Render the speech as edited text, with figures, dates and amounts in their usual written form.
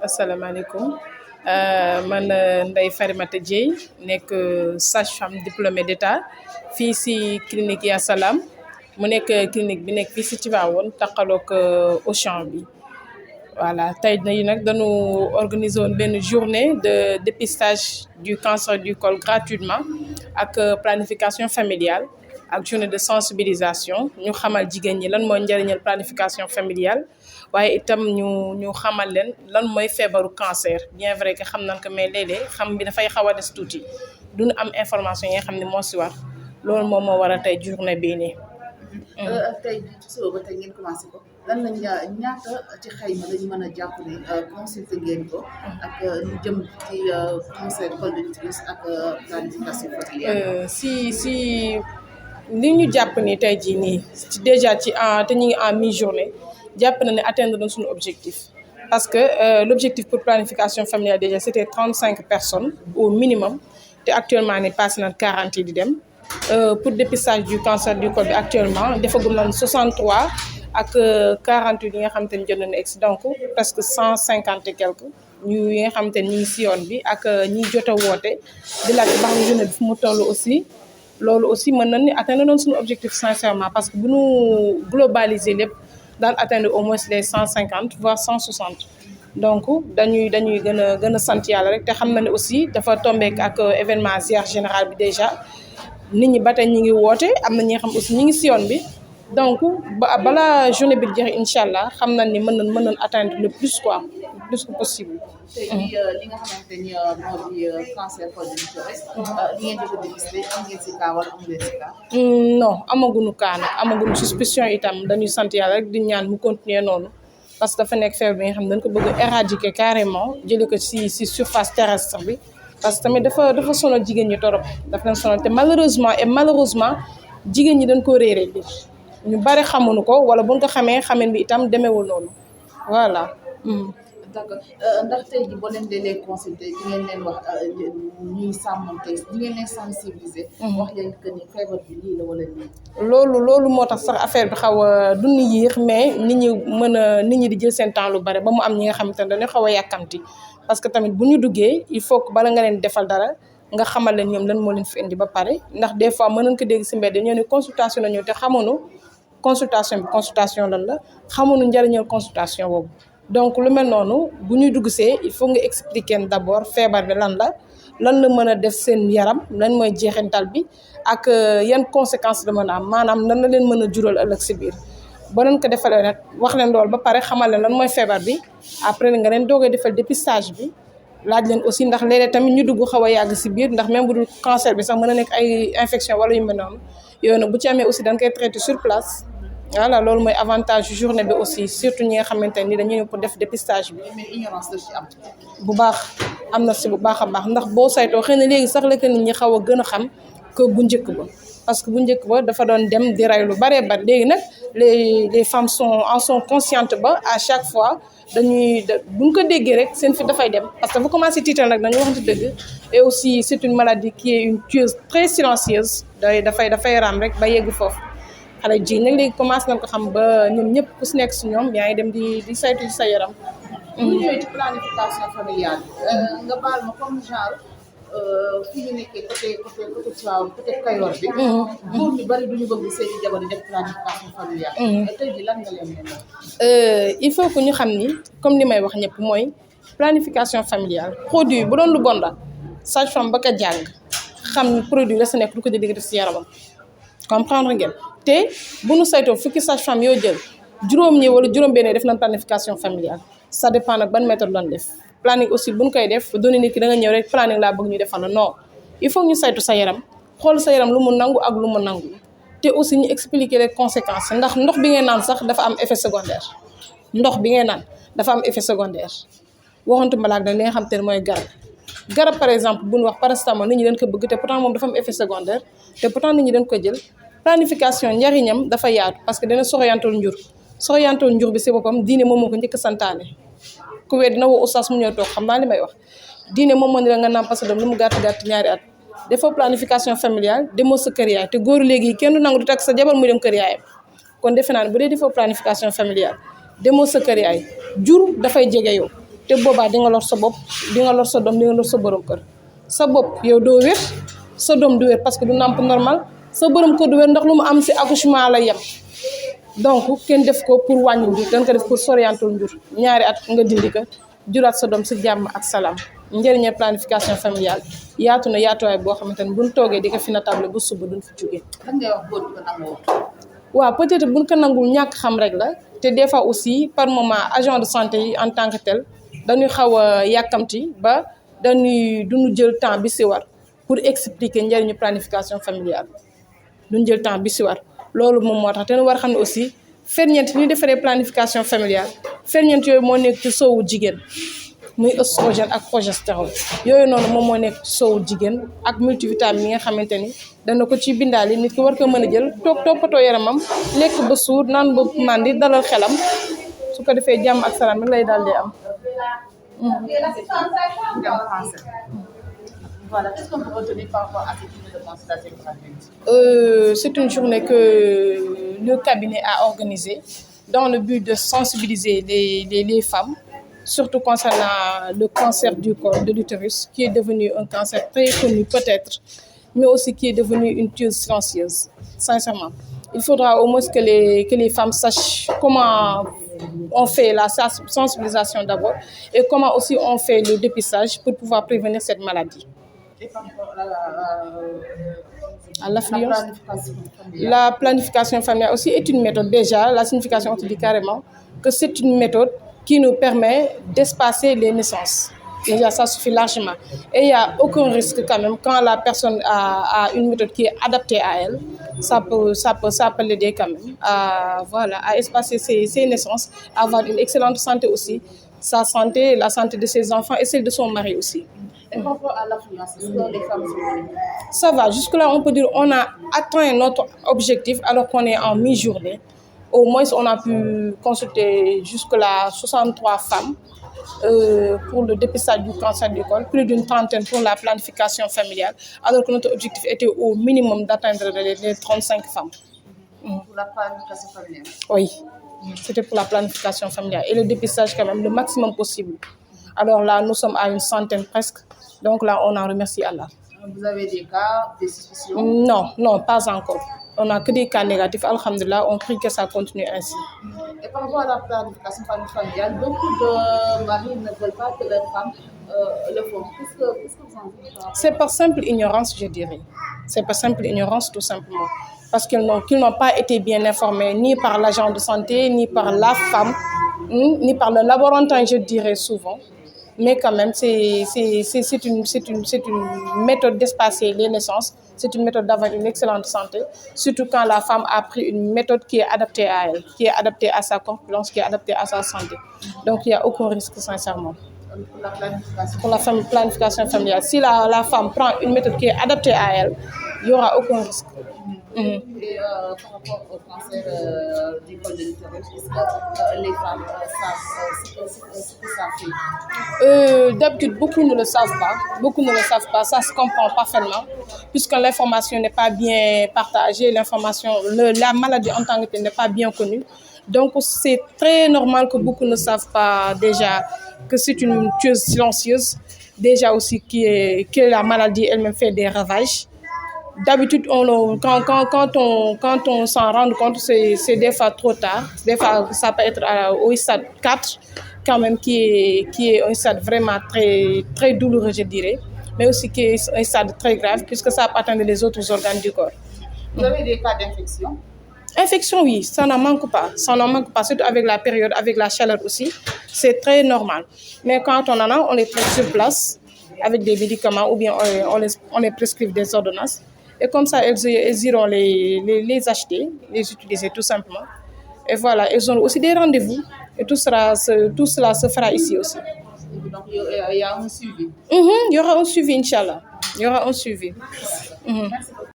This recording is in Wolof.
asalaamaaleykum man Ndeye Farimata Dieye nekk sage-femme diplômée d'État fii si clinique Ya Salam mu nekk clinique bi nekk fii si Tivaouane taqaloog Auchan bi voilà tey nag dañu organiser woon benn journée de dépistage du cancer du col gratuitement ak planification familiale ak journée de sensibilisation ñu xamal jigéen ñi lan mooy njëriñal planification familiale waaye itam ñu xamal leen lan mooy feebaru cancer bien vrai que xam nañ ko mais léeg-léeg xam bi dafay xaw a des tuuti duñu am information yi nga xam ne moo si war loolu moom moo war a tey journée bii nii. tey ci suba ba tey ngeen commencé ko lan lañ ñaata ci xayma lañu mën a jàpp ne consulté ngeen ko ak lu jëm ci cancer col de l'utérus ak planification familiale. si li ñu jàpp ni tey jii nii déjà te ñu ngi en mi-journée jàpp na ne atteindre nañ suñu objectif parce que l'objectif pour planification familiale déjà c'était 35 personnes au minimum te actuellement ni passé na 40 yi di dem pour dépistage du cancer du col bi actuellement defagum nañ 63 ak 48 yi nga xamante ni jot nañu ex donc presque 150 et quelques ñu yi nga xamante ni ñu ngi si yoon bi ak ñi jot a woote di laajte ba xam journée bi fu mu toll aussi loolu aussi mën nañ ni atteindre nañ suñu objectif sincèrement parce que bu ñu globaliser lépp daan atteindre au moins les 150 voire 160 donc dañuy gën a sant yàlla rek te xam na ne aussi dafa tombeek ak événement ziar général bi déjà nit ñi ba tey ñi ngi woote am na ñi nga xam aussi ñi ngi si yoon bi donc balaa journée bi jeex incha allah xam nañ ni mën nañ atteindre le plus quoi le plus que possible. tey li nga xamante ni moo di cancer col de l'utérus li ngeen jot a dépisté am ngeen si cas wala amu leen si cas. non amaguñu cas nag amaguñu suspicion itam dañuy sant yàlla rek di ñaan mu continuer noonu parce que dafa nekk feebar bi nga xam ne dañ ko bëgg a éradiquer carrément jëlee ko si surface terrestre bi parce que tamit dafa sonal jigéen ñi torop dafa leen sonal te malheureusement jigéen ñi dañ ko réeree bi ñu bari xamuñu ko wala buñ ko xamee bi itam demeewul noonu voilà. d'accord ndax tey jii boo leen dee consulter di ngeen leen wax ñuy sàmmante di ngeen leen sensibiliser. wax leen que ni feebar bi lii la wala lii. loolu moo tax sax affaire bi xaw a dund yéex mais nit ñi di jël seen temps lu bare ba mu am ñi nga xamante ne dañuy xaw a yàkkamti parce que tamit bu ñu duggee il faut que bala nga leen defal dara nga xamal leen ñoom lan moo leen fi indi ba pare ndax des fois mën nañ ko dégg si mbedd ñoo ne consultation la ñëw te xamuñu consultation lan la xamuñu njëriñal consultation boobu. donc lu mel noonu bu ñuy dugg see il faut nga expliquer d'abord feebar bi lan la mën a def seen yaram lan mooy jeexintal bi ak yan conséquences la mën a am maanaam lan la leen mën a jural ëllëg si biir boo leen ko defalee nag wax leen loolu ba pare xamal leen lan mooy feebar bi après nga leen doogee defal dépistage bi laaj leen aussi ndax léeg-léeg tamit ñu dugg xaw a yàgg si biir ndax même bu dul cancer bi sax mën a nekk ay infection wala yu mel noonu yooyu nag bu ci amee aussi dañ koy traiter sur place. voilà loolu mooy avantage journée bi aussi surtout ñi nga xamante ni dañu ñëw pour def dépistage bi. mais ignorance la ci am. bu baax am na si bu baax a baax ndax boo saytoo xëy na léegi sax la que nit ñi xaw a gën a xam que bu njëkk ba parce que bu njëkk ba dafa doon dem di rey lu baree bari léegi nag les femmes sont conscientes ba à chaque fois buñ ko déggee rek seen fi dafay dem parce que bu commencé tiital nag dañu waxante dëgg et aussi c'est une maladie qui est une tueuse très silencieuse dafay raam rek ba yegg foofu. xale ji nag léegi commencé nañ ko xam ba ñoom ñëpp ku si nekk si ñoom yaa ngi dem di saytu ci sa yaram. bu ñëwee ci planification familiale nga baal ma comme genre fii ñu nekkee côté Tivaouane côté Kayor bi. góor ñu bari duñu bëgg seen i jabar di def planification familiale. tey jii lan nga leen mën il faut que ñu xam ni comme li may wax ñëpp mooy planification familiale produit bu doon lu bon la sage-femme ba ko jàng xam ni produit la sa nekk du ko jël def si yaramam comprendre ngeen. te bu nu saytoo fukki sage-femme yoo jël juróom ñi wala juróom-benn def nañ planification familiale ça dépend nag ban méthode lañ def planning aussi bu ñu koy def doone nit ki da nga ñëw rek planning laa bëgg ñu defal la non il faut ñu saytu sa yaram xool sa yaram lu mu nangu ak lu mu nangu te aussi ñu expliquer les conséquences ndax ndox bi ngeen naan sax dafa am effet secondaire ndox bi ngeen naan dafa am effet secondaire waxantu malaak nag li nga xam te ne mooy garab par exemple bu ñu wax paracétamol nit ñi dañ ko bëgg te pourtant moom dafa am effet secondaire te pourtant nit ñi dañ ko jël. planification njariñam dafa yaatu parce que dana soxyantal njur bi si boppam diine moom moo ko njëkk santaane ku wee dina woo oustaz mu ñëw toog xam naa li may wax diine moom moo ne la nga nàmpal sa doom lu mu gàtt ñaari at defoo planification familiale demoo sa kër yaay te góoru léegi yi kenn du nangu di takk sa jabar muy dem kër yaayam kon defe naa ne bu dee defoo planification familiale demoo sa kër yaay jur dafay jege yow te boobaa di nga lor sa bopp di nga lor sa doom di nga lor sa borom kër sa bopp yow doo wér sa doom du wér parce que du nàmp normal sa borom kër du wér ndax lu mu am si accouchement la yem donc kenn def ko pour wàññi njur dañ ko def pour soriantul njur ñaari at nga dindi ko juraat sa doom si jàmm ak salaam njëriñal planification familiale yaatu na yaatuwaay boo xamante ne buñ toogee di ko fi natable ba suba duñ fi jógee. lan ngay wax góor ñi ko nangoo. waaw peut-être buñ ko nangul ñàkk xam rek la te des fois aussi par moment agent de santé yi en tant que tel dañuy xaw a yàkkamti ba duñu jël temps bi si war pour expliquer njëriñu planification familiale duñu jël temps bi si war loolu moom moo tax te ñu war a xam ne aussi ferñeent ñu defaree planification familiale ferñeent yooyu moo nekk ci soowu jigéen muy œstrogène ak progestérone yooyu noonu moom moo nekk ci soowu jigéen ak multivitamine yi nga xamante ni dana ko ci bindaali nit ki war ko mën a jël toppatoo yaramam lekk ba suur naan ba màndi dalal xelam su ko defee jàmm ak salaam rek lay daal di am. Voilà, qu'est-ce qu'on peut retenir par rapport à cette journée de consultation gratuite? C'est une journée que le cabinet a organisée dans le but de sensibiliser les femmes, surtout concernant le cancer du col de l'utérus, qui est devenu un cancer très connu peut-être, mais aussi qui est devenu une tueuse silencieuse, sincèrement. Il faudra au moins que les femmes sachent comment on fait la sensibilisation d'abord et comment aussi on fait le dépistage pour pouvoir prévenir cette maladie. Et par rapport À l'affluence. la planification familiale. La planification familiale aussi est une méthode. Déjà, la signification on te dit carrément que c'est une méthode qui nous permet d'espacer les naissances. Déjà, ça suffit largement. Et il n'y a aucun risque quand même quand la personne a une méthode qui est adaptée à elle. Ça peut l'aider quand même à espacer ses naissances, à avoir une excellente santé aussi. Sa santé, la santé de ses enfants et celle de son mari aussi. Et par rapport à l'affluence, est-ce que les femmes sont venues? Ça va, jusque-là, on peut dire qu'on a atteint notre objectif alors qu'on est en mi-journée. Au moins, on a pu consulter jusque-là 63 femmes pour le dépistage du cancer du col, plus d'une trentaine pour la planification familiale, alors que notre objectif était au minimum d'atteindre les 35 femmes. Pour la planification familiale. Oui, c'était pour la planification familiale et le dépistage quand même le maximum possible. Alors là, nous sommes à une centaine presque, donc là, on en remercie Allah. Vous avez des cas, des suspicions? Non, pas encore. On n'a que des cas négatifs, alhamdulillah, on prie que ça continue ainsi. Et par rapport à la planification familiale, beaucoup de maris ne veulent pas que leurs femmes le font. Qu'est-ce que vous en dites? C'est par simple ignorance, je dirais. C'est par simple ignorance, tout simplement. Parce qu'ils n'ont pas été bien informés, ni par l'agent de santé, ni par la femme, ni par le laborantin, je dirais souvent. Mais quand même, c'est une méthode d'espacer les naissances. C'est une méthode d'avoir une excellente santé, surtout quand la femme a pris une méthode qui est adaptée à elle, qui est adaptée à sa corpulence, qui est adaptée à sa santé. Donc, il n'y a aucun risque, sincèrement. Pour la planification. Pour la planification familiale. Si la femme prend une méthode qui est adaptée à elle, il n'y aura aucun risque. Et par rapport au cancer du col de l'utérus, est-ce que les femmes savent ce que ça fait? D'habitude, beaucoup ne le savent pas. Beaucoup ne le savent pas. Ça se comprend parfaitement, puisque l'information n'est pas bien partagée, la maladie en tant que telle n'est pas bien connue. Donc, c'est très normal que beaucoup ne savent pas déjà que c'est une tueuse silencieuse, déjà aussi que la maladie elle-même fait des ravages. D'habitude, quand on s'en rend compte, c'est des fois trop tard. Des fois, ça peut être au stade 4, quand même, qui est un stade vraiment très, très douloureux, je dirais, mais aussi qui est un stade très grave, puisque ça peut atteindre les autres organes du corps. Vous avez des cas d'infection? Infection, oui, ça n'en manque pas. Ça n'en manque pas, surtout avec la période, avec la chaleur aussi. C'est très normal. Mais quand on en a, on les traite sur place avec des médicaments ou bien on les prescrit des ordonnances. Et comme ça, elles iront les acheter, les utiliser tout simplement. Et voilà, elles ont aussi des rendez-vous. Et tout cela se fera ici aussi. Donc, il y a un suivi. Il y aura un suivi, Inch'Allah. Il y aura un suivi. Merci beaucoup.